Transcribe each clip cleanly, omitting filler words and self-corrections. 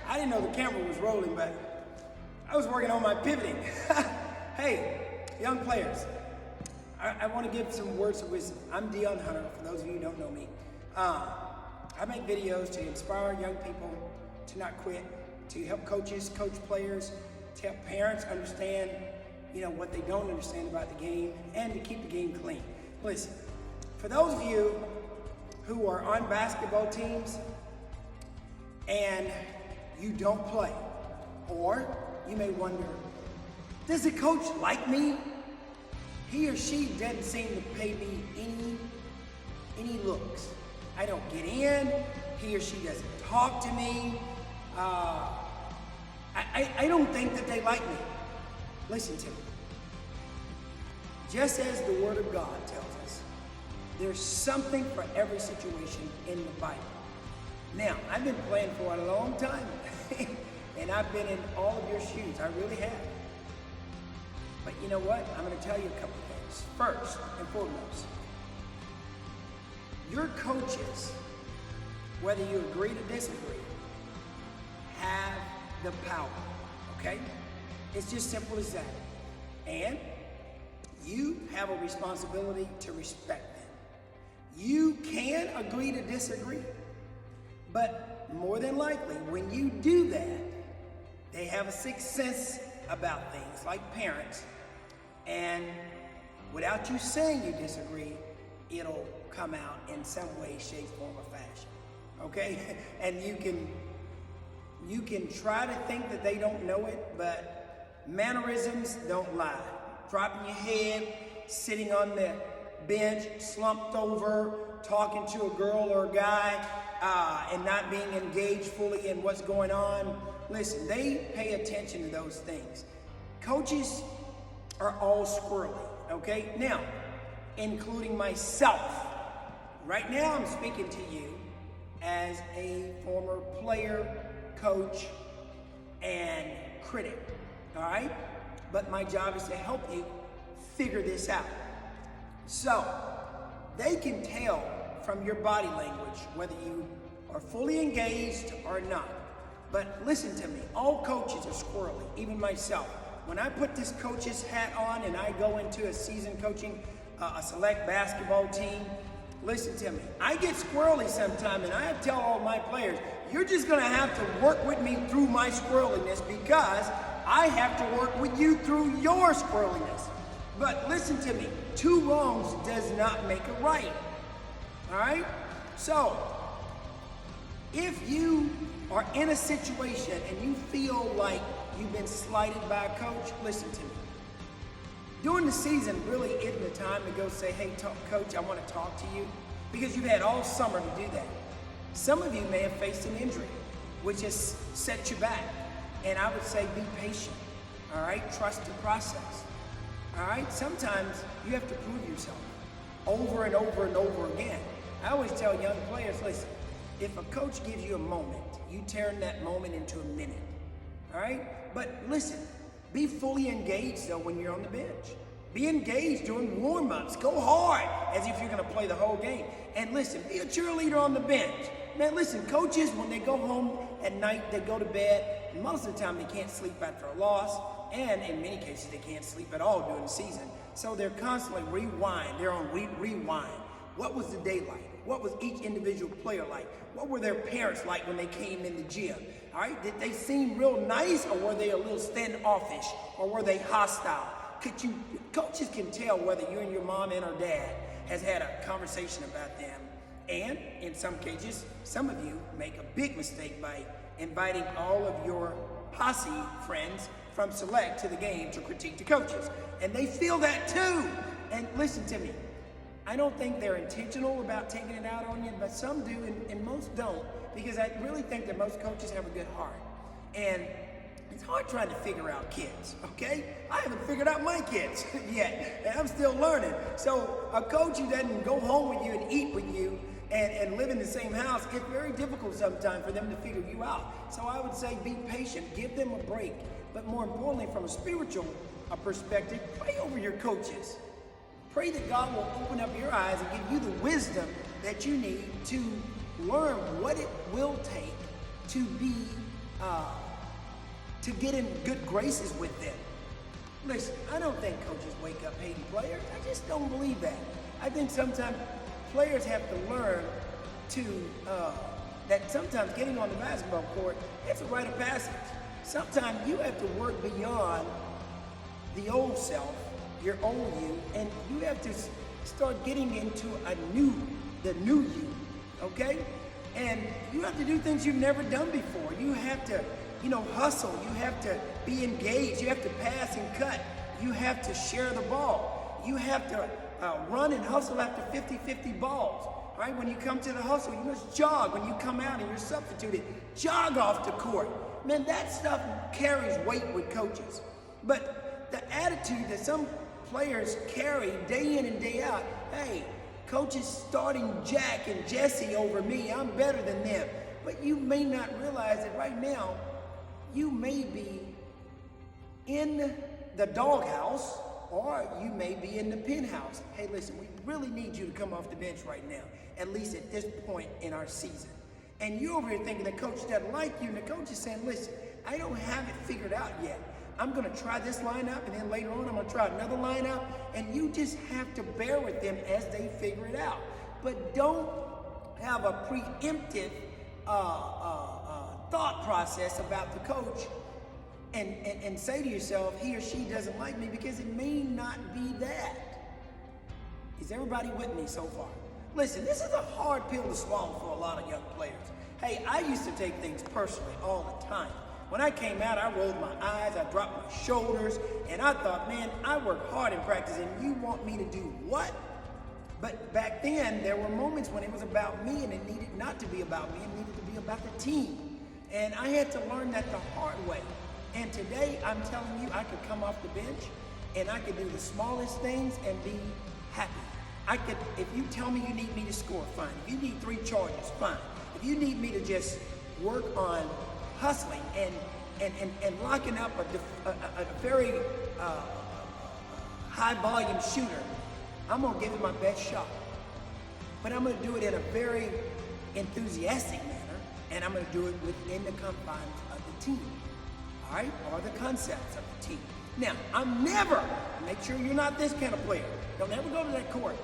I didn't know the camera was rolling, but I was working on my pivoting. Hey, young players, I want to give some words of wisdom. I'm Deon Hunter, for those of you who don't know me. I make videos to inspire young people to not quit, to help coaches, coach players, to help parents understand, what they don't understand about the game, and to keep the game clean. Listen, for those of you who are on basketball teams and you don't play, or you may wonder, does the coach like me? He or she doesn't seem to pay me any looks. I don't get in, he or she doesn't talk to me. I don't think that they like me. Listen to me. Just as the Word of God tells us, there's something for every situation in the Bible. Now, I've been playing for a long time, and I've been in all of your shoes. I really have. But you know what? I'm going to tell you a couple things. First and foremost, your coaches, whether you agree to disagree, have the power, okay? It's just simple as that. And you have a responsibility to respect them. You can agree to disagree, but more than likely, when you do that, they have a sixth sense about things, like parents, and without you saying you disagree, it'll come out in some way, shape, form, or fashion, okay? And you can try to think that they don't know it, but mannerisms don't lie. Dropping your head, sitting on the bench, slumped over, talking to a girl or a guy, and not being engaged fully in what's going on. Listen, they pay attention to those things. Coaches are all squirrely, okay? Now, including myself. Right now, I'm speaking to you as a former player, coach, and critic, all right? But my job is to help you figure this out. So, they can tell from your body language whether you are fully engaged or not. But listen to me, all coaches are squirrely, even myself. When I put this coach's hat on and I go into a season coaching a select basketball team, listen to me, I get squirrely sometimes, and I tell all my players, you're just gonna have to work with me through my squirreliness, because I have to work with you through your squirreliness. But listen to me, two wrongs does not make a right, all right? So, if you are in a situation and you feel like you've been slighted by a coach, listen to me. During the season really isn't the time to go say, hey, coach, I want to talk to you, because you've had all summer to do that. Some of you may have faced an injury, which has set you back. And I would say be patient, all right? Trust the process, all right? Sometimes you have to prove yourself over and over and over again. I always tell young players, listen, if a coach gives you a moment, you turn that moment into a minute, all right? But listen, be fully engaged, though, when you're on the bench. Be engaged during warm-ups. Go hard as if you're going to play the whole game. And listen, be a cheerleader on the bench. Man, listen, coaches, when they go home at night, they go to bed, and most of the time they can't sleep after a loss, and in many cases they can't sleep at all during the season. So they're constantly rewind. They're on rewind. What was the day like? What was each individual player like? What were their parents like when they came in the gym? All right, did they seem real nice, or were they a little standoffish, or were they hostile? Coaches can tell whether you and your mom and or dad has had a conversation about them. And in some cases, some of you make a big mistake by inviting all of your posse friends from select to the game to critique the coaches. And they feel that too. And listen to me, I don't think they're intentional about taking it out on you, but some do and most don't, because I really think that most coaches have a good heart. And it's hard trying to figure out kids, okay? I haven't figured out my kids yet, and I'm still learning. So a coach who doesn't go home with you and eat with you and live in the same house, it's very difficult sometimes for them to figure you out. So I would say be patient, give them a break. But more importantly, from a spiritual perspective, pray over your coaches. Pray that God will open up your eyes and give you the wisdom that you need to learn what it will take to be, to get in good graces with them. Listen, I don't think coaches wake up hating players. I just don't believe that. I think sometimes players have to learn to, that sometimes getting on the basketball court, it's a rite of passage. Sometimes you have to work beyond the old self, your old you, and you have to start getting into the new you, okay? And you have to do things you've never done before. You have to, hustle. You have to be engaged. You have to pass and cut. You have to share the ball. You have to run and hustle after 50-50 balls. Right? When you come to the hustle, you must jog. When you come out and you're substituted, jog off the court. Man, that stuff carries weight with coaches. But the attitude that some players carry day in and day out, hey, coach is starting Jack and Jesse over me. I'm better than them. But you may not realize that right now, you may be in the doghouse or you may be in the penthouse. Hey, listen, we really need you to come off the bench right now, at least at this point in our season. And you're over here thinking the coach doesn't like you, and the coach is saying, listen, I don't have it figured out yet. I'm going to try this lineup, and then later on I'm going to try another lineup, and you just have to bear with them as they figure it out. But don't have a preemptive thought process about the coach and say to yourself, he or she doesn't like me, because it may not be that. Is everybody with me so far? Listen, this is a hard pill to swallow for a lot of young players. Hey, I used to take things personally all the time. When I came out, I rolled my eyes, I dropped my shoulders, and I thought, man, I worked hard in practice, and you want me to do what? But back then, there were moments when it was about me, and it needed not to be about me, it needed to be about the team. And I had to learn that the hard way. And today, I'm telling you, I could come off the bench, and I could do the smallest things and be happy. If you tell me you need me to score, fine. If you need 3 charges, fine. If you need me to just work on hustling and locking up a very high volume shooter, I'm gonna give it my best shot. But I'm gonna do it in a very enthusiastic manner, and I'm gonna do it within the confines of the team, all right, or the concepts of the team. Now, make sure you're not this kind of player. Don't ever go to that court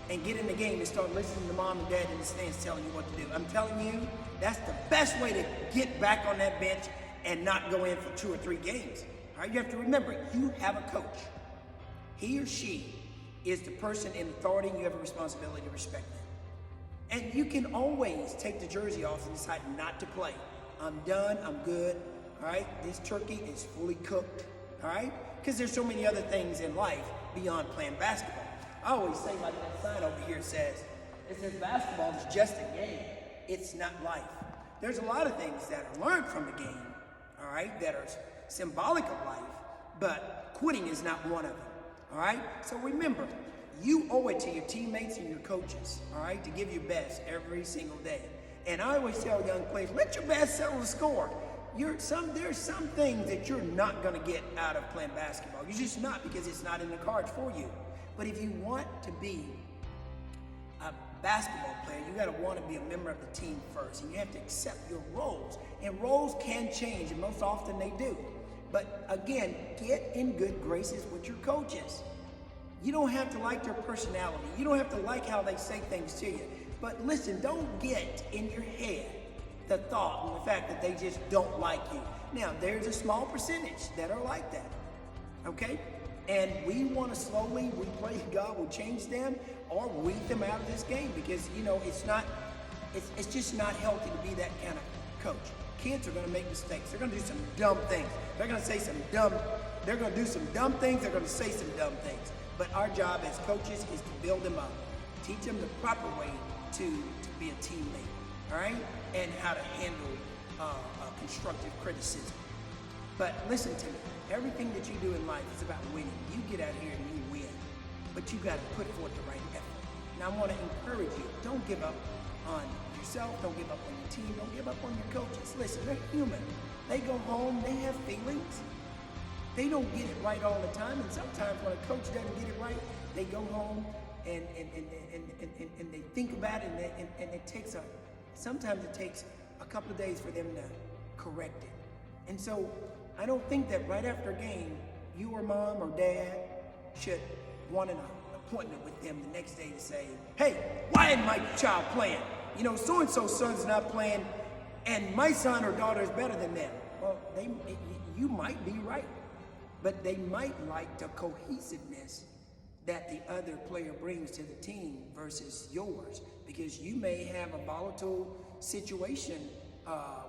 and get in the game and start listening to mom and dad in the stands telling you what to do. I'm telling you, that's the best way to get back on that bench and not go in for 2 or 3 games. All right, you have to remember, you have a coach. He or she is the person in authority, and you have a responsibility to respect them. And you can always take the jersey off and decide not to play. I'm done, I'm good, all right? This turkey is fully cooked, all right? Because there's so many other things in life beyond playing basketball. I always say, like that sign over here says basketball is just a game. It's not life. There's a lot of things that are learned from the game, all right, that are symbolic of life, but quitting is not one of them, all right? So remember, you owe it to your teammates and your coaches, all right, to give your best every single day. And I always tell young players, let your best settle the score. There's some things that you're not going to get out of playing basketball. You're just not, because it's not in the cards for you. But if you want to be a basketball player, you got to want to be a member of the team first, and you have to accept your roles. And roles can change, and most often they do. But again, get in good graces with your coaches. You don't have to like their personality. You don't have to like how they say things to you. But listen, don't get in your head the thought and the fact that they just don't like you. Now, there's a small percentage that are like that, okay? And we want to slowly, we pray God will change them or weed them out of this game, because, it's just not healthy to be that kind of coach. Kids are going to make mistakes. They're going to do some dumb things. They're going to do some dumb things. They're going to say some dumb things. But our job as coaches is to build them up, teach them the proper way to be a teammate, all right? And how to handle constructive criticism. But listen to me, everything that you do in life is about winning. You get out here and you win, but you got to put forth the right effort. Now I want to encourage you, don't give up on yourself, don't give up on your team, don't give up on your coaches. Listen, they're human. They go home, they have feelings. They don't get it right all the time, and sometimes when a coach doesn't get it right, they go home and they think about it, and sometimes it takes a couple of days for them to correct it. And so I don't think that right after a game, you or mom or dad should want an appointment with them the next day to say, hey, why isn't my child playing? You know, so-and-so's son's not playing, and my son or daughter is better than them. Well, you might be right, but they might like the cohesiveness that the other player brings to the team versus yours, because you may have a volatile situation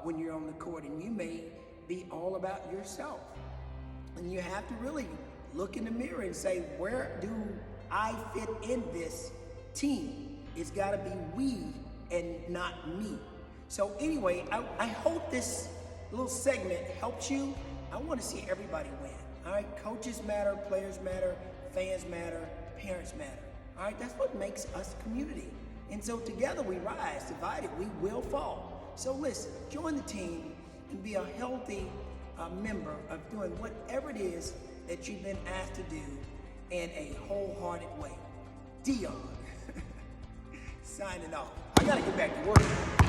when you're on the court, and you may be all about yourself. And you have to really look in the mirror and say, where do I fit in this team? It's got to be we and not me. So anyway, I hope this little segment helps you. I want to see everybody win. All right, coaches matter, players matter, fans matter, parents matter. All right, that's what makes us a community. And so together we rise, divided we will fall. So listen, join the team and be a healthy member of doing whatever it is that you've been asked to do in a wholehearted way. Deon, signing off. I gotta get back to work.